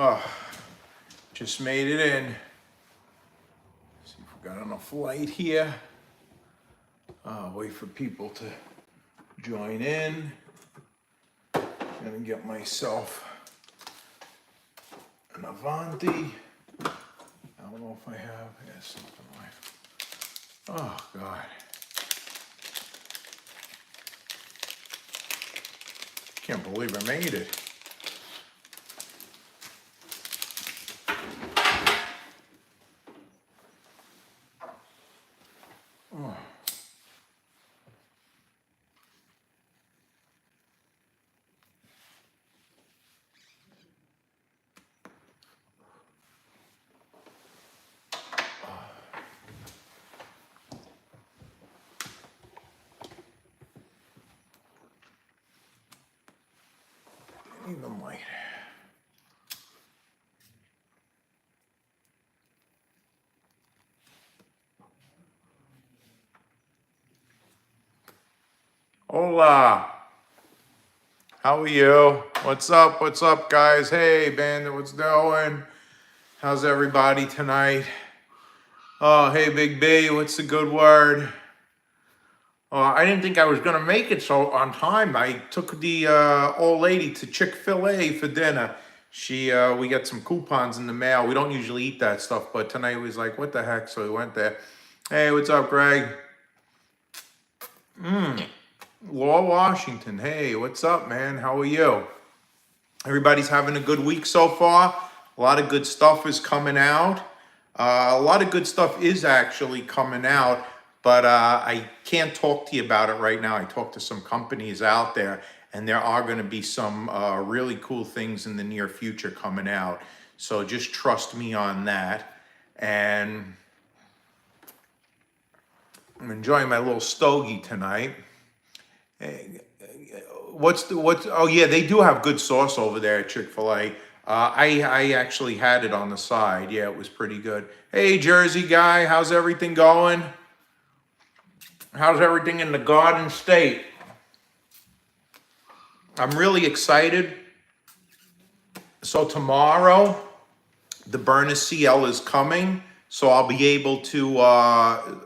Oh, just made it in. See if we got enough light here. Wait for people to join in. Gonna get myself an Avanti. I don't know if I have. Yeah, something like. Oh God. Can't believe I made it. Oh. Need the light. Hola. How are you? What's up? What's up, guys? Hey, Bandit, what's doing? How's everybody tonight? Oh, hey, Big B, what's the good word? I didn't think I was going to make it so on time. I took the old lady to Chick-fil-A for dinner. We got some coupons in the mail. We don't usually eat that stuff, but tonight we was like, what the heck? So we went there. Hey, what's up, Greg? Law Washington. Hey, what's up, man? How are you? Everybody's having a good week so far. A lot of good stuff is coming out. A lot of good stuff is actually coming out, but I can't talk to you about it right now. I talked to some companies out there, and there are going to be some really cool things in the near future coming out. So just trust me on that. And I'm enjoying my little stogie tonight. Oh yeah, they do have good sauce over there at Chick-fil-A. I actually had it on the side. Yeah, it was pretty good. Hey, Jersey guy, how's everything going? How's everything in the Garden State? I'm really excited. So tomorrow, the Byrna CL is coming, so I'll be able to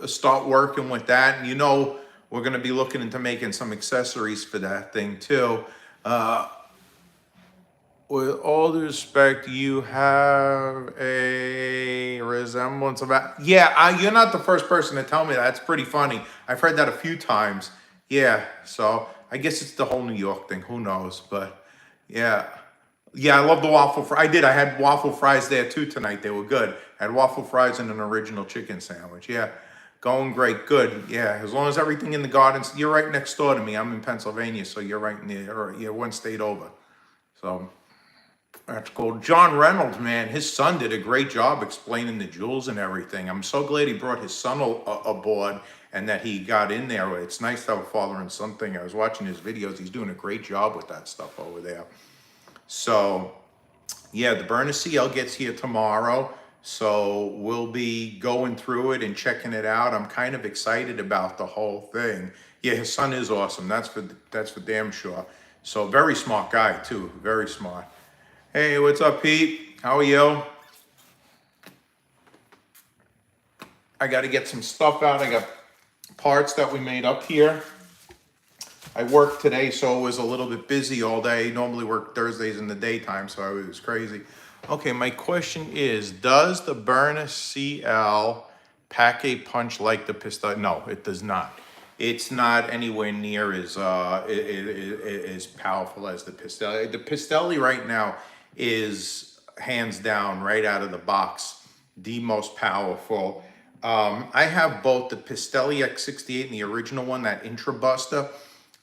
start working with that. And we're going to be looking into making some accessories for that thing too. With all due respect, you have a resemblance of that. Yeah, you're not the first person to tell me that. It's pretty funny. I've heard that a few times. Yeah, so I guess it's the whole New York thing. Who knows? But yeah. Yeah, I love the waffle fries. I had waffle fries there too tonight. They were good. I had waffle fries and an original chicken sandwich. Yeah, going great. Good. Yeah, as long as everything in the gardens. You're right next door to me. I'm in Pennsylvania, so you're right near. You're one state over. So. That's cool. John Reynolds, man, his son did a great job explaining the jewels and everything. I'm so glad he brought his son aboard and that he got in there. It's nice to have a father and son thing. I was watching his videos. He's doing a great job with that stuff over there. So, yeah, the Byrna CL gets here tomorrow. So we'll be going through it and checking it out. I'm kind of excited about the whole thing. Yeah, his son is awesome. That's for damn sure. So very smart guy too. Very smart. Hey, what's up, Pete? How are you? I got to get some stuff out. I got parts that we made up here. I worked today, so it was a little bit busy all day. Normally work Thursdays in the daytime, so it was crazy. Okay, my question is, does the Byrna CL pack a punch like the Pistelli? No, it does not. It's not anywhere near as powerful as the Pistelli. The Pistelli right now is hands down right out of the box the most powerful. I have both the Pistelli X68 and the original one, that Intrabuster.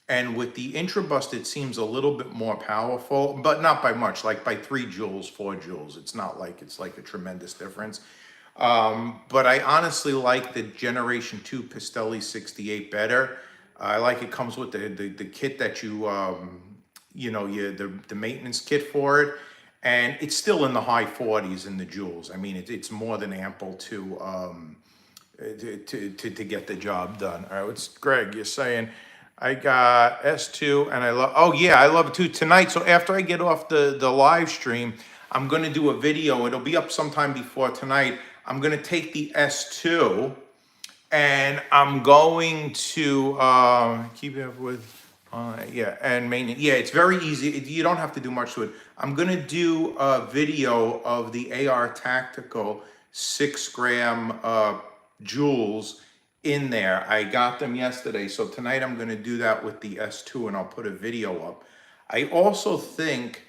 And with the Intrabust, it seems a little bit more powerful, but not by much, like by 3 joules, 4 joules. It's not like it's like a tremendous difference. But I honestly like the Generation 2 Pistelli 68 better. I like it comes with the kit that you, the maintenance kit for it. And it's still in the high 40s in the joules. I mean, it's more than ample to get the job done. All right, what's Greg? You're saying I got S2 and I love. Oh yeah, I love it too tonight. So after I get off the live stream, I'm going to do a video. It'll be up sometime before tonight. I'm going to take the S2 and I'm going to keep it up with, yeah, and maintenance. Yeah, it's very easy. You don't have to do much to it. I'm going to do a video of the AR Tactical 6 gram jewels in there. I got them yesterday. So tonight I'm going to do that with the S2 and I'll put a video up. I also think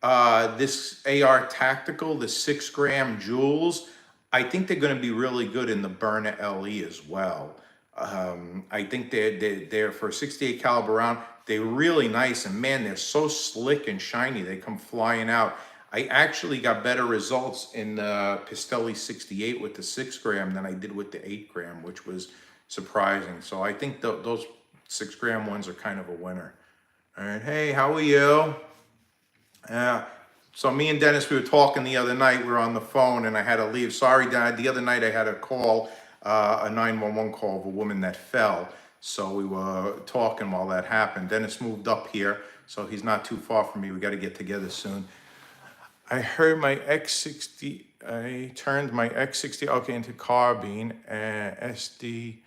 this AR Tactical, the 6 gram jewels, I think they're going to be really good in the Burner LE as well. I think they're for a 68 caliber round. They're really nice, and man, they're so slick and shiny. They come flying out. I actually got better results in the Pistelli 68 with the 6 gram than I did with the 8 gram, which was surprising. So I think those 6 gram ones are kind of a winner. All right, hey, how are you? So me and Dennis, we were talking the other night. We were on the phone, and I had to leave. Sorry, Dad. The other night I had a call, a 911 call of a woman that fell. So we were talking while that happened. Dennis moved up here, so he's not too far from me. We got to get together soon. I heard my X60. I turned my X60 okay into carbine and SD.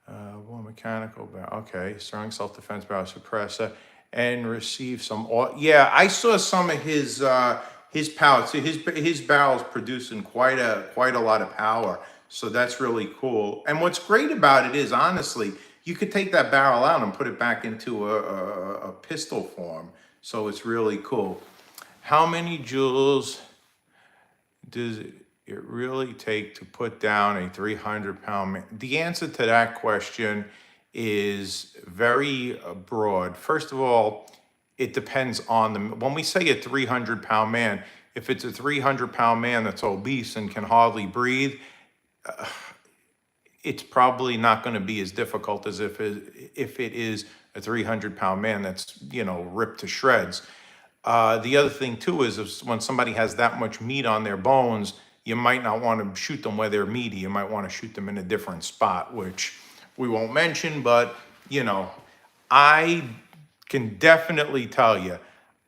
Well, mechanical, okay, strong self-defense barrel suppressor, and receive some. Yeah, I saw some of his power. So his barrel's producing quite a lot of power. So that's really cool. And what's great about it is, honestly, you could take that barrel out and put it back into a pistol form. So it's really cool. How many joules does it really take to put down a 300-pound man? The answer to that question is very broad. First of all, it depends on the, when we say a 300-pound man, if it's a 300-pound man that's obese and can hardly breathe, it's probably not going to be as difficult as if it is a 300-pound man that's, ripped to shreds. The other thing too is when somebody has that much meat on their bones, you might not want to shoot them where they're meaty. You might want to shoot them in a different spot, which we won't mention, but I can definitely tell you,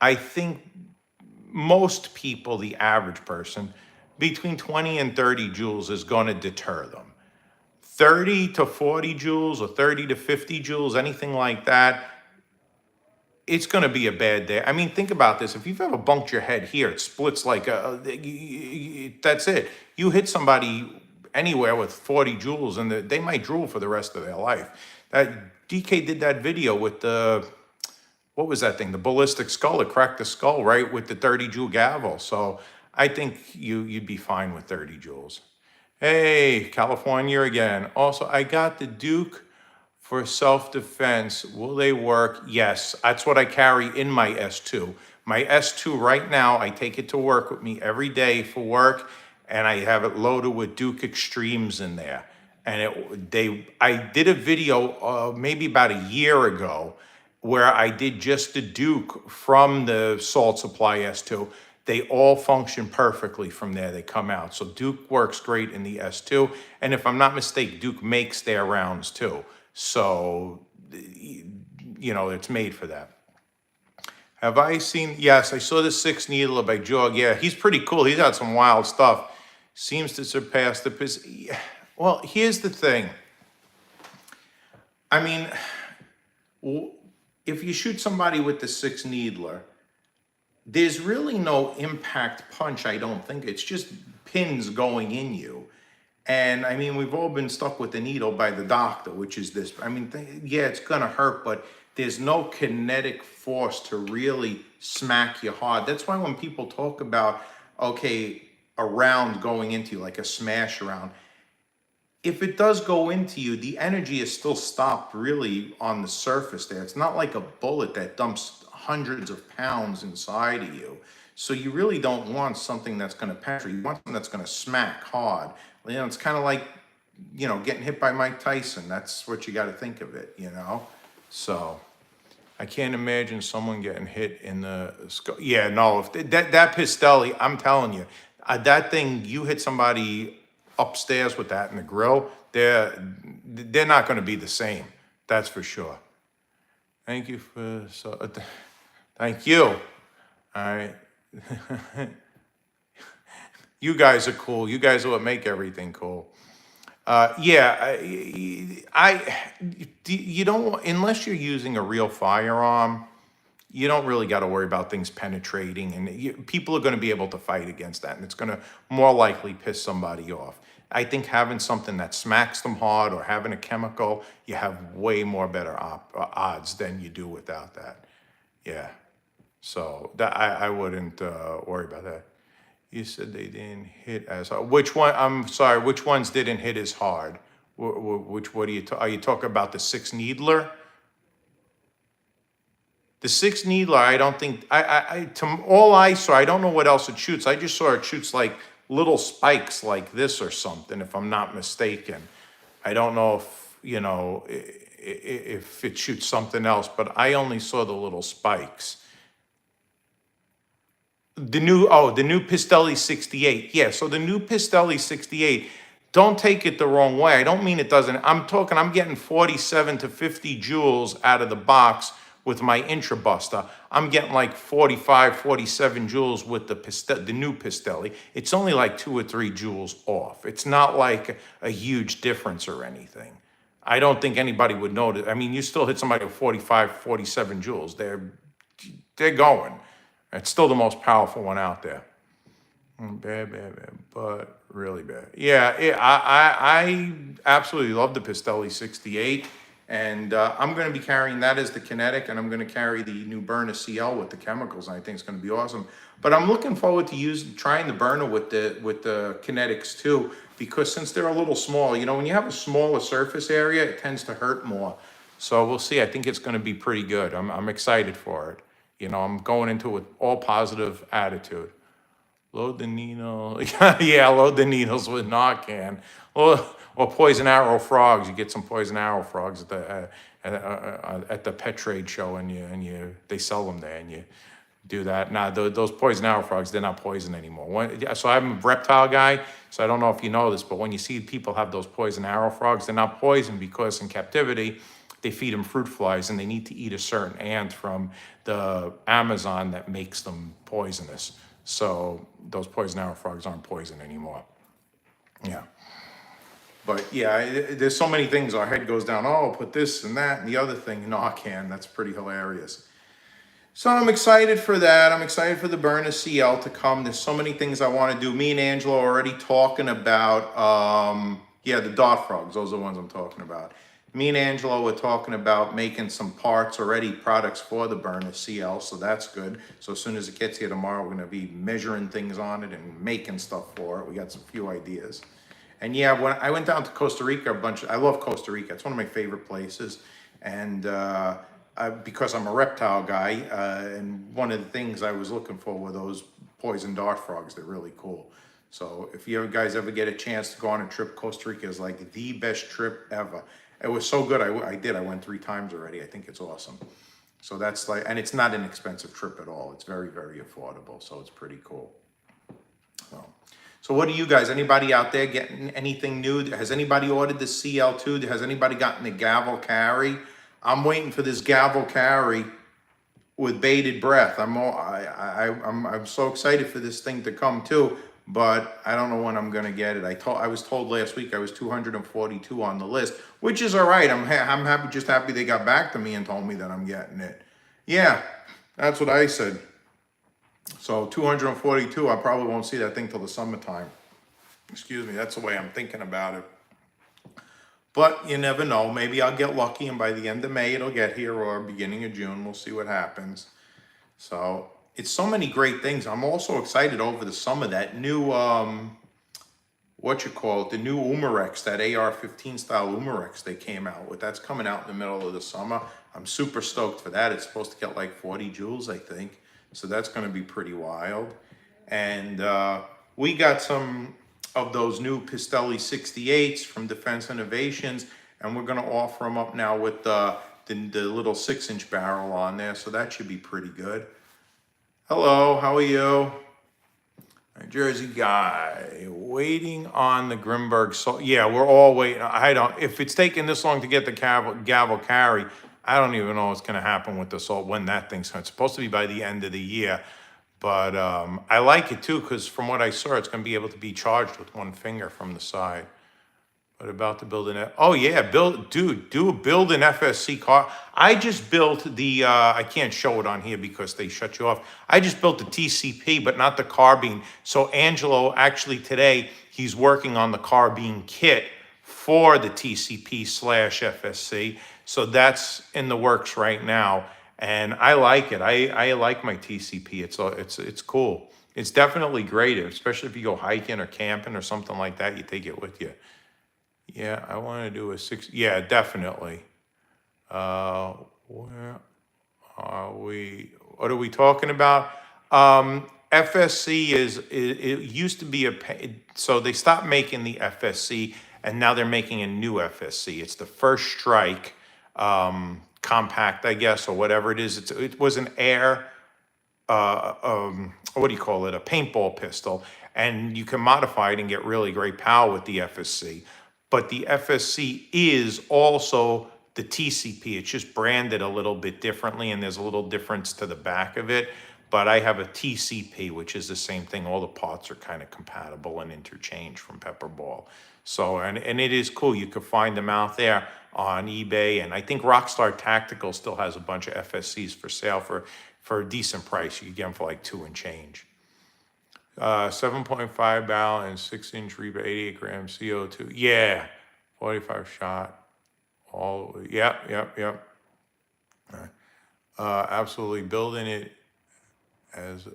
I think most people, the average person, between 20 and 30 joules is going to deter them. 30 to 40 joules or 30 to 50 joules, anything like that, it's going to be a bad day. I mean, think about this. If you've ever bumped your head here, it splits like that's it. You hit somebody anywhere with 40 joules and they might drool for the rest of their life. That DK did that video with the, what was that thing? The ballistic skull. It cracked the skull, right, with the 30 joule gavel. So I think you'd be fine with 30 joules. Hey, California again. Also, I got the Duke for self-defense. Will they work? Yes, that's what I carry in my S2. My S2 right now, I take it to work with me every day for work, and I have it loaded with Duke Extremes in there. And I did a video maybe about a year ago where I did just the Duke from the Salt Supply S2. They all function perfectly from there. They come out. So Duke works great in the S2. And if I'm not mistaken, Duke makes their rounds too. So, it's made for that. Have I seen, yes, I saw the 6 needler by Jog. Yeah, he's pretty cool. He's got some wild stuff. Seems to surpass the, well, here's the thing. I mean, if you shoot somebody with the 6 needler, there's really no impact punch, I don't think. It's just pins going in you. And I mean, we've all been stuck with the needle by the doctor, which is this. I mean, yeah, it's going to hurt, but there's no kinetic force to really smack you hard. That's why when people talk about, okay, a round going into you, like a smash round, if it does go into you, the energy is still stopped really on the surface there. It's not like a bullet that dumps hundreds of pounds inside of you. So you really don't want something that's going to penetrate. You want something that's going to smack hard. It's kind of like, getting hit by Mike Tyson. That's what you got to think of it, So I can't imagine someone getting hit in the skull. Yeah, no, if that Pistelli, I'm telling you, that thing, you hit somebody upstairs with that in the grill, they're not going to be the same. That's for sure. Thank you for, thank you. All right. You guys are cool. You guys are what make everything cool. Yeah, you don't, unless you're using a real firearm, you don't really got to worry about things penetrating, and people are going to be able to fight against that, and it's going to more likely piss somebody off. I think having something that smacks them hard or having a chemical, you have way more better odds than you do without that. Yeah. So that I wouldn't worry about that. You said they didn't hit as hard. Which one? I'm sorry. Which ones didn't hit as hard? Which? What are you? Are you talking about the six needler? The six needler. I don't think. To all I saw, I don't know what else it shoots. I just saw it shoots like little spikes like this or something, if I'm not mistaken. I don't know if if it shoots something else, but I only saw the little spikes. The new Pistelli 68. Yeah, so the new Pistelli 68, don't take it the wrong way. I don't mean it doesn't. I'm getting 47 to 50 joules out of the box with my Intrabuster. I'm getting like 45, 47 joules with the new Pistelli. It's only like 2 or 3 joules off. It's not like a huge difference or anything. I don't think anybody would notice. I mean, you still hit somebody with 45, 47 joules. They're going. It's still the most powerful one out there. Bad, but really bad. Yeah, I absolutely love the Pistelli 68, and I'm going to be carrying that as the kinetic, and I'm going to carry the new Burner CL with the chemicals, and I think it's going to be awesome. But I'm looking forward to trying the burner with the kinetics too, because since they're a little small, when you have a smaller surface area, it tends to hurt more. So we'll see. I think it's going to be pretty good. I'm excited for it. I'm going into it with all positive attitude. Load the needle. Yeah, load the needles with Narcan. Or poison arrow frogs. You get some poison arrow frogs at the pet trade show, and they sell them there, and you do that. Now, those poison arrow frogs, they're not poison anymore. So I'm a reptile guy, so I don't know if you know this, but when you see people have those poison arrow frogs, they're not poison because in captivity, they feed them fruit flies, and they need to eat a certain ant from the Amazon that makes them poisonous. So those poison arrow frogs aren't poison anymore. Yeah. But yeah, there's so many things. Our head goes down, oh, put this and that and the other thing. Narcan, that's pretty hilarious. So I'm excited for that. I'm excited for the Burner CL to come. There's so many things I want to do. Me and Angelo are already talking about, the dart frogs. Those are the ones I'm talking about. Me and Angelo were talking about making some parts already, products for the Burner CL, so that's good. So as soon as it gets here tomorrow, we're going to be measuring things on it and making stuff for it. We got some few ideas. And yeah, when I went down to Costa Rica I love Costa Rica. It's one of my favorite places. And because I'm a reptile guy, and one of the things I was looking for were those poison dart frogs. They're really cool. So if you guys ever get a chance to go on a trip, Costa Rica is like the best trip ever. It was so good. I went 3 times already. I think it's awesome. So that's like, and it's not an expensive trip at all. It's very, very affordable. So it's pretty cool. So what do you guys, anybody out there getting anything new? Has anybody ordered the CL2? Has anybody gotten the gavel carry? I'm waiting for this gavel carry with bated breath. I'm so excited for this thing to come too, but I don't know when I'm gonna get it. I was told last week I was 242 on the list, which is all right. I'm happy, just happy they got back to me and told me that I'm getting it. Yeah, that's what I said. So 242, I probably won't see that thing till the summertime. Excuse me, that's the way I'm thinking about it. But you never know. Maybe I'll get lucky, and by the end of May, it'll get here, or beginning of June. We'll see what happens. So it's so many great things. I'm also excited over the summer, that new, the new Umarex, that AR-15 style Umarex they came out with. That's coming out in the middle of the summer. I'm super stoked for that. It's supposed to get like 40 joules, I think. So that's going to be pretty wild. And we got some of those new Pistelli 68s from Defense Innovations, and we're going to offer them up now with the little 6-inch barrel on there. So that should be pretty good. Hello, how are you? New Jersey guy, waiting on the Grimberg. So yeah, we're all waiting. If it's taking this long to get the gavel carry, I don't even know what's going to happen with the salt when that thing's. It's supposed to be by the end of the year, But I like it too, because from what I saw, it's going to be able to be charged with one finger from the side. But about to build an, oh yeah, build an FSC car. I just built the, I can't show it on here because they shut you off. I just built the TCP, but not the Carbine. So Angelo, actually today, he's working on the Carbine kit for the TCP slash FSC. So that's in the works right now. And I like it. I like my TCP. It's cool. It's definitely great, especially if you go hiking or camping or something like that, you take it with you. Yeah, I want to do a six. Yeah, definitely. Where are we? What are we talking about? FSC it used to be so they stopped making the FSC and now they're making a new FSC. It's the First Strike compact, I guess, or whatever it is. It was an air what do you call it? A paintball pistol, and you can modify it and get really great power with the FSC. But the FSC is also the TCP. It's just branded a little bit differently, and there's a little difference to the back of it. But I have a TCP, which is the same thing. All the parts are kind of compatible and interchanged from Pepperball. So, and it is cool. You can find them out there on eBay. And I think Rockstar Tactical still has a bunch of FSCs for sale for a decent price. You can get them for like $2 and change. 7.5 barrel and 6-inch rebate, 88 grams CO2. Yeah, 45 shot. All, yep. Absolutely building it as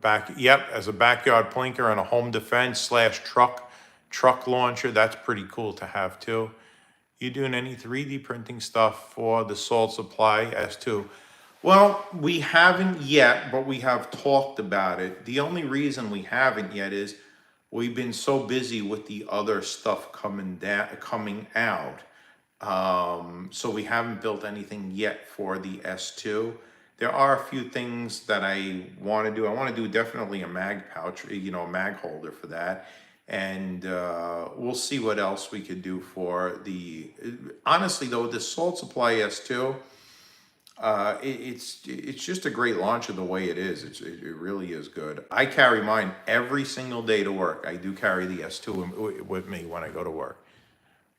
as a backyard plinker and a home defense slash truck launcher. That's pretty cool to have too. You doing any 3D printing stuff for the Salt Supply S2? Well, we haven't yet, but we have talked about it. The only reason we haven't yet is we've been so busy with the other stuff coming out. So we haven't built anything yet for the S2. There are a few things that I want to do. I want to do definitely a mag pouch, a mag holder for that. And we'll see what else we could do for the, honestly though, the Salt Supply S2, it's just a great launcher the way it is. It really is good. I carry mine every single day to work. I do carry the S2 with me when I go to work.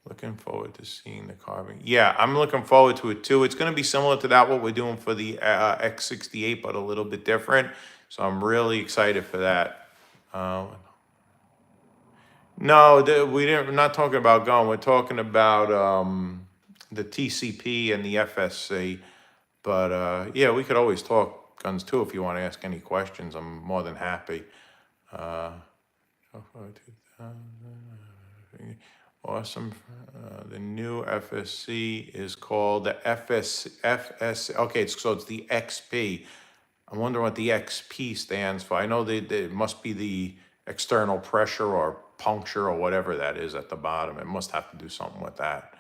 Looking forward to seeing the Carbine. Yeah, I'm looking forward to it too. It's going to be similar to that, what we're doing for the X68, but a little bit different. So I'm really excited for that. No, we're not talking about gun. We're talking about the TCP and the FSC. But yeah, we could always talk guns too if you want to ask any questions. I'm more than happy. Awesome. The new FSC is called the FS. Okay, so it's the XP. I wonder what the XP stands for. I know it must be the external pressure or puncture or whatever that is at the bottom. It must have to do something with that.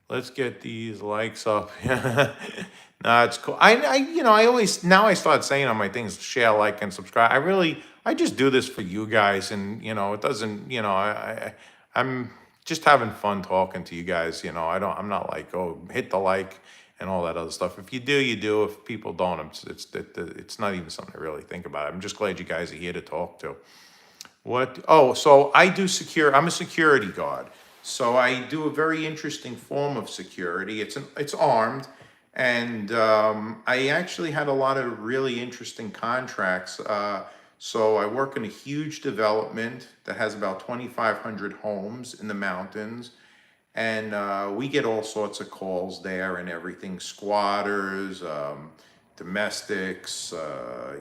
Let's get these likes up. No, it's cool. I always, now I start saying on my things, share, like, and subscribe. I just do this for you guys, and it doesn't, I'm just having fun talking to you guys. I'm not like, oh, hit the like and all that other stuff. If you do, you do. If people don't, it's not even something to really think about. I'm just glad you guys are here to talk to. What? Oh, so I do I'm a security guard. So I do a very interesting form of security. It's armed, and I actually had a lot of really interesting contracts. So I work in a huge development that has about 2,500 homes in the mountains, and we get all sorts of calls there and everything, squatters, domestics,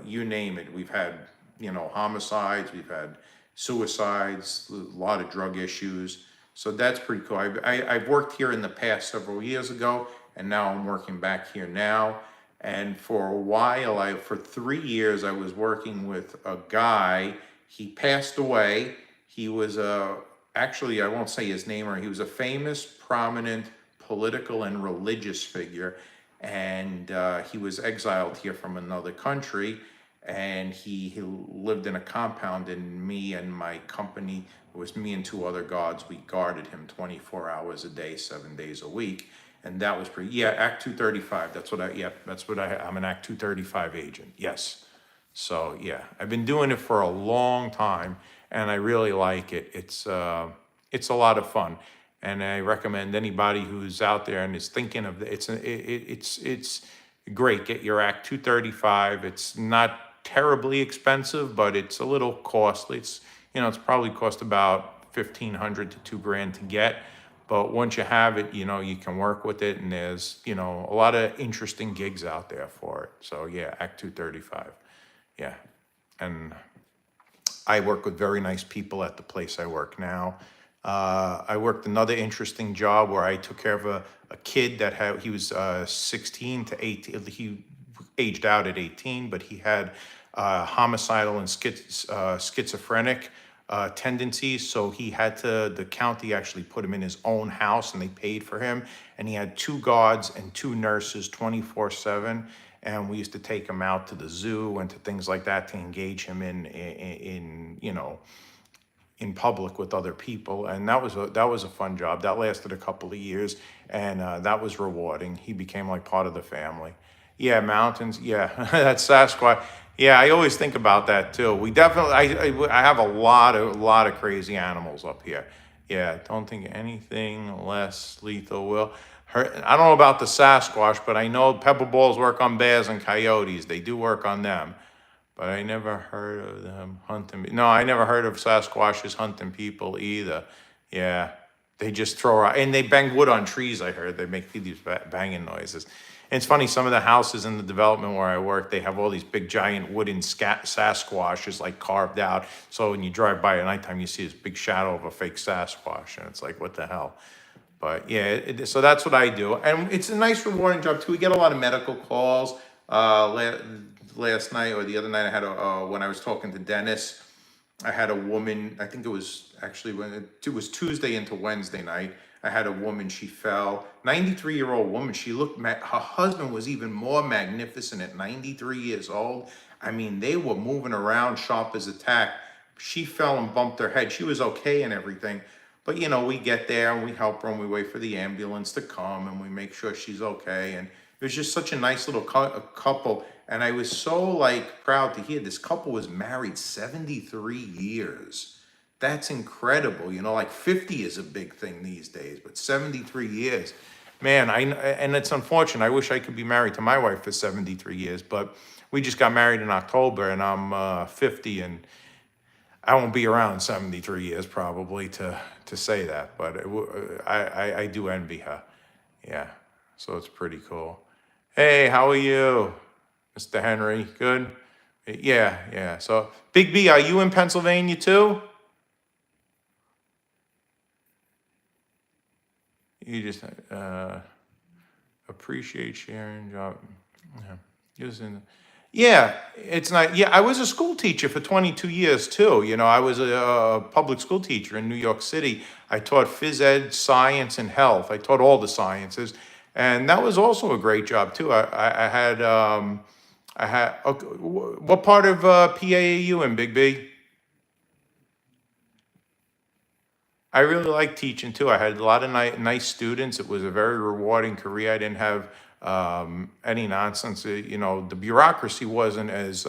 you name it. We've had, homicides, we've had suicides, a lot of drug issues. So that's pretty cool. I've worked here in the past several years ago, and now I'm working back here now. And for a while, for 3 years, I was working with a guy. He passed away. He was actually, I won't say his name, or he was a famous, prominent political and religious figure. And he was exiled here from another country. And he lived in a compound, and me and my company, it was me and 2 other guards, we guarded him 24 hours a day, 7 days a week. And that was pretty, yeah, Act 235, I'm an Act 235 agent, yes. So yeah, I've been doing it for a long time, and I really like it. It's a lot of fun, and I recommend anybody who's out there and is thinking of it's great. Get your Act 235. It's not terribly expensive, but it's a little costly. It's probably cost about 1,500 to 2 grand to get. But once you have it, you can work with it, and there's, a lot of interesting gigs out there for it. So yeah, Act 235. Yeah. And I work with very nice people at the place I work now. I worked another interesting job where I took care of a kid he was 16 to 18. He aged out at 18, but he had homicidal and schizophrenic tendencies. So the county actually put him in his own house and they paid for him. And he had 2 guards and 2 nurses 24/7. And we used to take him out to the zoo and to things like that to engage him in public with other people, and that was a fun job. That lasted a couple of years, and that was rewarding. He became like part of the family. Yeah, mountains. Yeah, that's Sasquatch. Yeah, I always think about that too. We definitely, I have a lot of crazy animals up here. Yeah, don't think anything less lethal will hurt. I don't know about the Sasquatch, but I know pepper balls work on bears and coyotes. They do work on them. But I never heard of them hunting. No, I never heard of Sasquatches hunting people either. Yeah, they just throw out, and they bang wood on trees, I heard. They make these banging noises. And it's funny, some of the houses in the development where I work, they have all these big giant wooden Sasquatches like carved out. So when you drive by at nighttime, you see this big shadow of a fake Sasquatch, and it's like, what the hell? But yeah, so that's what I do. And it's a nice rewarding job too. We get a lot of medical calls. Last night or the other night, I had when I was talking to Dennis, I had a woman, I think it was actually it was Tuesday into Wednesday night. I had a woman, she fell, 93-year-old woman. She looked, her husband was even more magnificent at 93 years old. I mean, they were moving around sharp as a tack. She fell and bumped her head. She was okay and everything. But, we get there and we help her and we wait for the ambulance to come and we make sure she's okay. And it was just such a nice little couple. And I was so proud to hear this couple was married 73 years. That's incredible. 50 is a big thing these days, but 73 years. Man, and it's unfortunate. I wish I could be married to my wife for 73 years, but we just got married in October and I'm 50 and I won't be around 73 years probably to say that, but I do envy her. Yeah, so it's pretty cool. Hey, how are you, Mr. Henry? Good? Yeah. So, Big B, are you in Pennsylvania too? You just appreciate sharing job. Yeah. Yeah, it's not. Yeah, I was a school teacher for 22 years too. I was a public school teacher in New York City. I taught phys ed, science, and health. I taught all the sciences, and that was also a great job too. I had okay, what part of PA are you in, Big B? I really like teaching too. I had a lot of nice students. It was a very rewarding career. I didn't have any nonsense. The bureaucracy wasn't as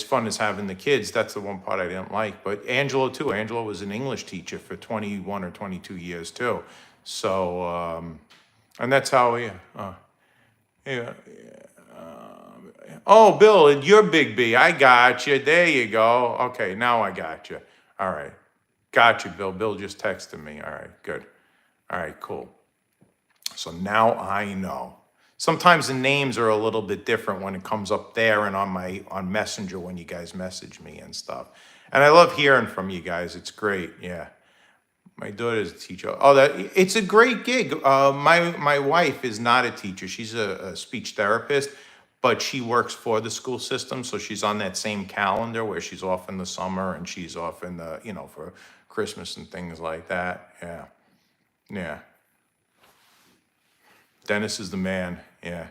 fun as having the kids. That's the one part I didn't like. But Angela too. Angela was an English teacher for 21 or 22 years too. So and that's how we. Yeah. Oh, Bill, you're Big B. I got you. There you go. Okay, now I got you. All right. Got you, Bill. Bill just texted me. All right, good. All right, cool. So now I know. Sometimes the names are a little bit different when it comes up there and on Messenger when you guys message me and stuff. And I love hearing from you guys. It's great. Yeah. My daughter's a teacher. Oh, it's a great gig. My wife is not a teacher. She's a speech therapist, but she works for the school system, so she's on that same calendar where she's off in the summer and she's off in the for Christmas and things like that. Yeah. Dennis is the man. Yeah.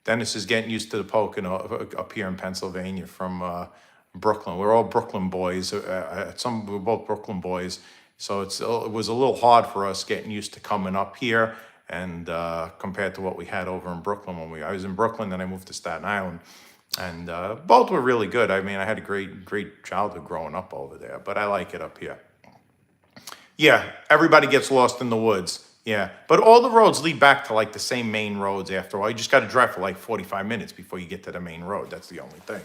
Dennis is getting used to the Pocono up here in Pennsylvania from Brooklyn. We're all Brooklyn boys. We're both Brooklyn boys. So it was a little hard for us getting used to coming up here and compared to what we had over in Brooklyn I was in Brooklyn, then I moved to Staten Island. And both were really good. I mean, I had a great childhood growing up over there, but I like it up here. Yeah, everybody gets lost in the woods. Yeah, but all the roads lead back to like the same main roads after a while. You just got to drive for like 45 minutes before you get to the main road. That's the only thing.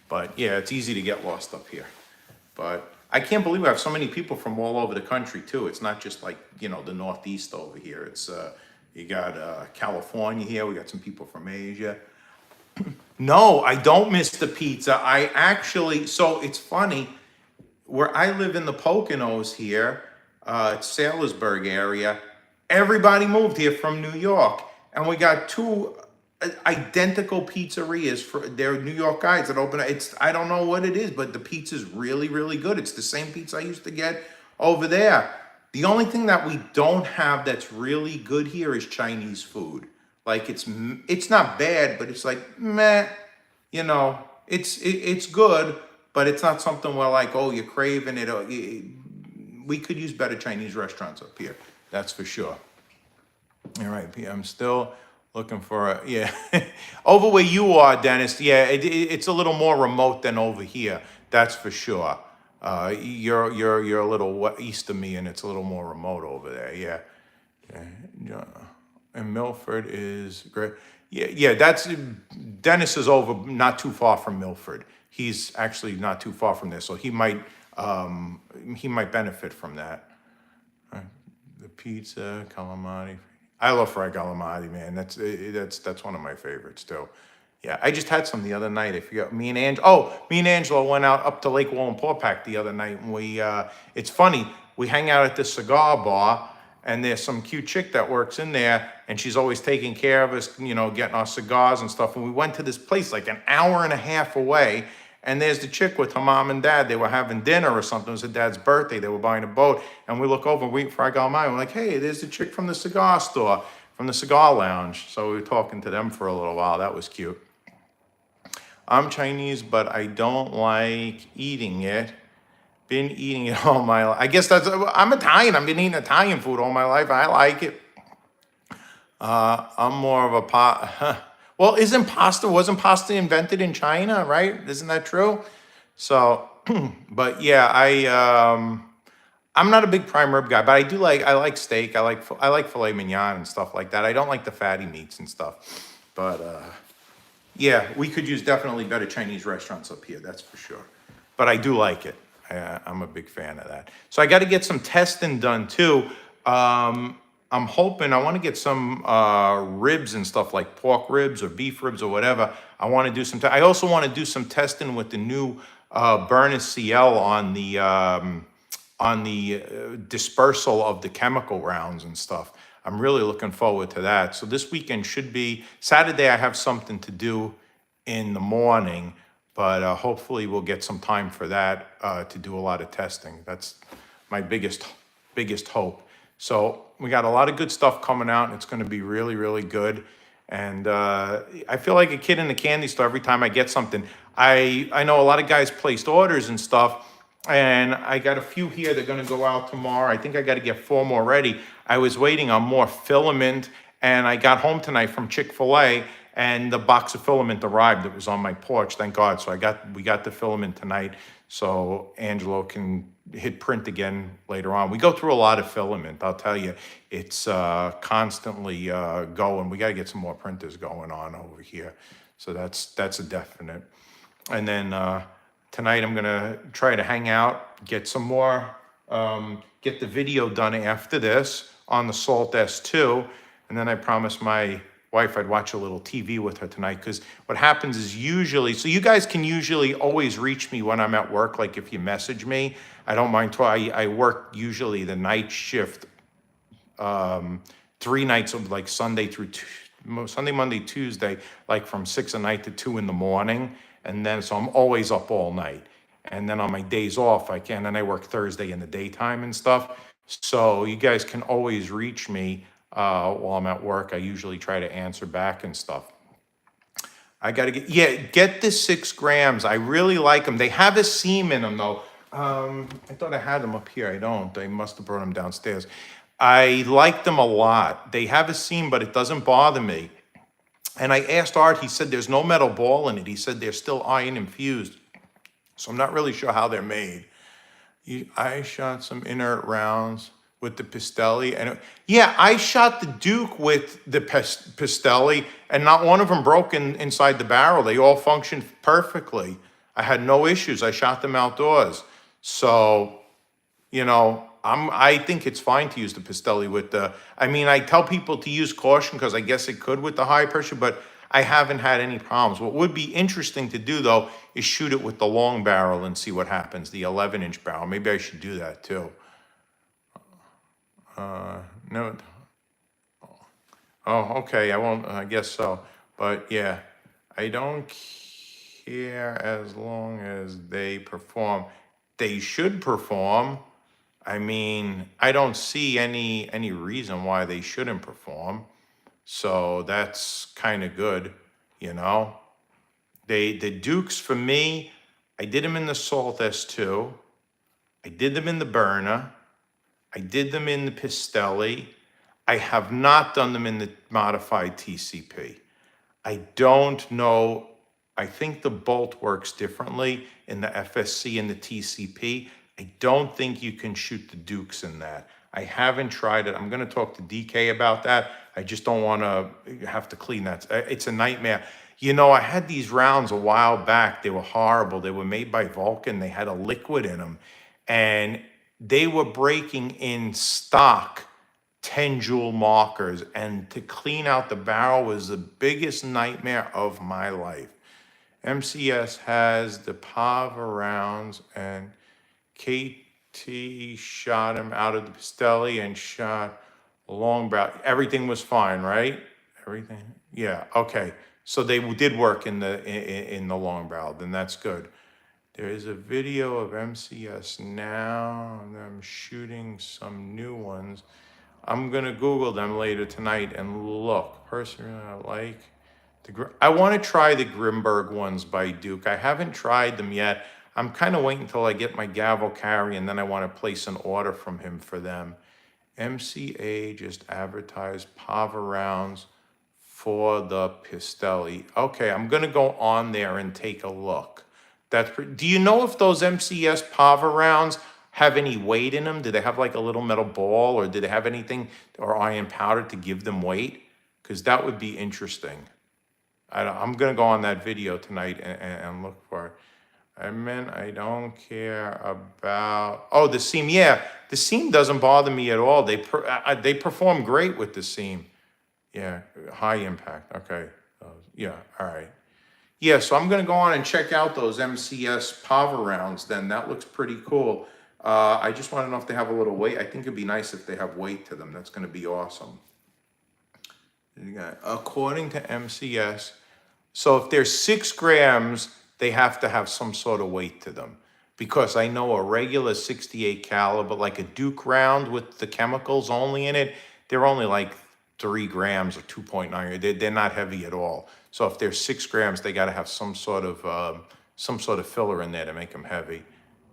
But yeah, it's easy to get lost up here. But I can't believe we have so many people from all over the country too. It's not just like, the Northeast over here. It's you got California here. We got some people from Asia. No, I don't miss the pizza. I actually, so it's funny, where I live in the Poconos here, it's Salisbury area, everybody moved here from New York. And we got two identical pizzerias they're New York guys that open. I don't know what it is, but the pizza's really, really good. It's the same pizza I used to get over there. The only thing that we don't have that's really good here is Chinese food. Like it's not bad, but it's like meh. It's good, but it's not something where like, oh, you're craving it. We could use better Chinese restaurants up here. That's for sure. All right, I'm still looking for yeah. Over where you are, Dennis. Yeah, it's a little more remote than over here. That's for sure. You're a little east of me, and it's a little more remote over there. Yeah. Yeah. And Milford is great. Yeah. That's Dennis is over not too far from Milford. He's actually not too far from there, so he might benefit from that. The pizza, calamari. I love fried calamari, man. That's one of my favorites too. Yeah, I just had some the other night. I forgot. Me and Angela went out up to Lake Wallenpaupack the other night, and it's funny. We hang out at this cigar bar, and there's some cute chick that works in there, and she's always taking care of us, getting our cigars and stuff. And we went to this place like an hour and a half away, and there's the chick with her mom and dad. They were having dinner or something. It was her dad's birthday. They were buying a boat, and we look over, we eat fried calamari. We're like, hey, there's the chick from the cigar store, from the cigar lounge. So we were talking to them for a little while. That was cute. I'm Chinese, but I don't like eating it. Been eating it all my life. I guess I'm Italian. I've been eating Italian food all my life. I like it. I'm more of a well, wasn't pasta invented in China, right? Isn't that true? So, but yeah, I'm not a big prime rib guy, but I like steak. I like filet mignon and stuff like that. I don't like the fatty meats and stuff. But yeah, we could use definitely better Chinese restaurants up here, that's for sure. But I do like it. I'm a big fan of that. So I got to get some testing done too. I'm hoping I want to get some ribs and stuff like pork ribs or beef ribs or whatever. I want to do some. I also want to do some testing with the new Burness CL on the dispersal of the chemical rounds and stuff. I'm really looking forward to that. So this weekend should be Saturday. I have something to do in the morning, but hopefully we'll get some time for that to do a lot of testing. That's my biggest hope. So we got a lot of good stuff coming out, and it's going to be really, really good. And I feel like a kid in the candy store every time I get something. I know a lot of guys placed orders and stuff, and I got a few here. They're going to go out tomorrow. I think I got to get 4 more ready. I was waiting on more filament, and I got home tonight from Chick-fil-A, and the box of filament arrived. It was on my porch, thank God. So we got the filament tonight, so Angelo can hit print again later on. We go through a lot of filament, I'll tell you. It's constantly going. We got to get some more printers going on over here. So that's a definite. And then tonight I'm gonna try to hang out, get some more, get the video done after this on the Salt S2. And then I promised my wife I'd watch a little TV with her tonight, because what happens is usually, so you guys can usually always reach me when I'm at work, like if you message me. I don't mind. I work usually the night shift, 3 nights of like Sunday, Monday, Tuesday, like from 6 at night to 2 in the morning. And then, so I'm always up all night. And then on my days off, and I work Thursday in the daytime and stuff. So you guys can always reach me while I'm at work. I usually try to answer back and stuff. I got to get the 6 grams. I really like them. They have a seam in them though. I thought I had them up here. I don't. They must have brought them downstairs. I like them a lot. They have a seam, but it doesn't bother me. And I asked Art, he said there's no metal ball in it. He said they're still iron infused. So I'm not really sure how they're made. I shot some inert rounds with the Pistelli, and yeah, I shot the Duke with the Pistelli, and not one of them broke inside the barrel. They all functioned perfectly. I had no issues. I shot them outdoors, so I think it's fine to use the Pistelli with the. I mean, I tell people to use caution because I guess it could with the high pressure, but I haven't had any problems. What would be interesting to do though is shoot it with the long barrel and see what happens, the 11-inch barrel. Maybe I should do that too. No. Oh, okay. I won't. I guess so. But yeah, I don't care as long as they perform. They should perform. I mean, I don't see any reason why they shouldn't perform. So that's kind of good, you know. The Dukes for me, I did them in the Salt S2. I did them in the Burner. I did them in the Pistelli. I have not done them in the modified TCP. I don't know. I think the bolt works differently in the FSC and the TCP. I don't think you can shoot the Dukes in that. I haven't tried it. I'm going to talk to DK about that. I just don't want to have to clean that. It's a nightmare. You know, I had these rounds a while back. They were horrible. They were made by Vulcan. They had a liquid in them. And they were breaking in stock 10 joule markers, and to clean out the barrel was the biggest nightmare of my life. MCS has the Pava rounds, and KT shot him out of the Pistelli and shot a long barrel. Everything was fine, right? Everything? Yeah, okay. So they did work in the long barrel, then that's good. There is a video of MCS now, and I'm shooting some new ones. I'm gonna Google them later tonight and look. Personally, I like I want to try the Grimberg ones by Duke. I haven't tried them yet. I'm kind of waiting until I get my gavel carry, and then I want to place an order from him for them. MCA just advertised Pava rounds for the Pistelli. Okay, I'm gonna go on there and take a look. Do you know if those MCS Pava rounds have any weight in them? Do they have like a little metal ball, or do they have anything or iron powder to give them weight? Because that would be interesting. I'm gonna go on that video tonight and look for it. I meant I don't care about, oh, the seam. Yeah, the seam doesn't bother me at all. They perform great with the seam. Yeah, high impact. Okay. Yeah, all right. Yeah, so I'm going to go on and check out those MCS Pava rounds then. That looks pretty cool. I just want to know if they have a little weight. I think it'd be nice if they have weight to them. That's going to be awesome. According to MCS, so if they're 6 grams, they have to have some sort of weight to them. Because I know a regular 68 caliber, like a Duke round with the chemicals only in it, they're only like 3 grams or 2.9. They're not heavy at all. So if they're 6 grams, they got to have some sort of filler in there to make them heavy.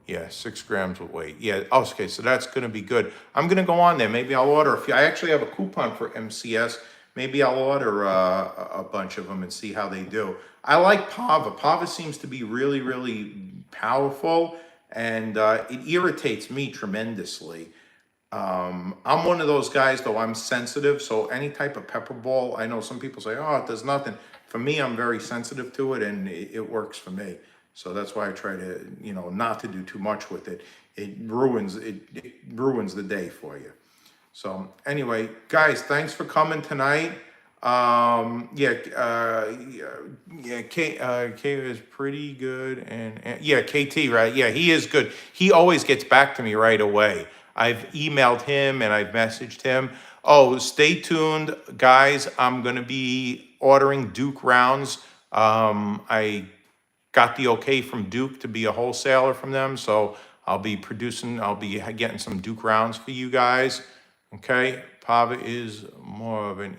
Yeah, 6 grams with weight. Yeah, okay, so that's going to be good. I'm going to go on there. Maybe I'll order a few. I actually have a coupon for MCS. Maybe I'll order a bunch of them and see how they do. I like Pava. Pava seems to be really, really powerful, and it irritates me tremendously. I'm one of those guys, though. I'm sensitive, so any type of pepper ball, I know some people say, oh, it does nothing. For me, I'm very sensitive to it, and it works for me. So that's why I try to, not to do too much with it. It ruins the day for you. So anyway, guys, thanks for coming tonight. K is pretty good, and yeah, KT, right? Yeah, he is good. He always gets back to me right away. I've emailed him and I've messaged him. Oh, stay tuned, guys. I'm gonna be ordering Duke rounds. I got the okay from Duke to be a wholesaler from them, so I'll be getting some Duke rounds for you guys. Okay, Pava is more of an,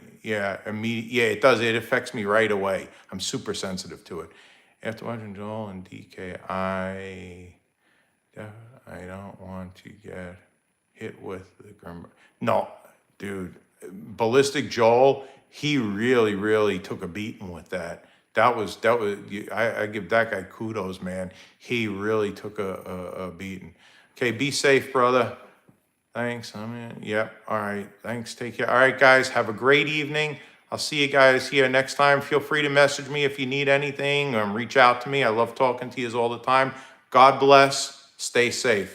immediate, it does, it affects me right away. I'm super sensitive to it. After watching Joel and DK, I don't want to get hit with the Grimberg. No, dude, Ballistic Joel, he really took a beating with that. I give that guy kudos, man. He really took a beating. Okay, be safe, brother. Thanks. I'm in. Yep. All right. Thanks. Take care. All right, guys. Have a great evening. I'll see you guys here next time. Feel free to message me if you need anything, reach out to me. I love talking to you all the time. God bless. Stay safe.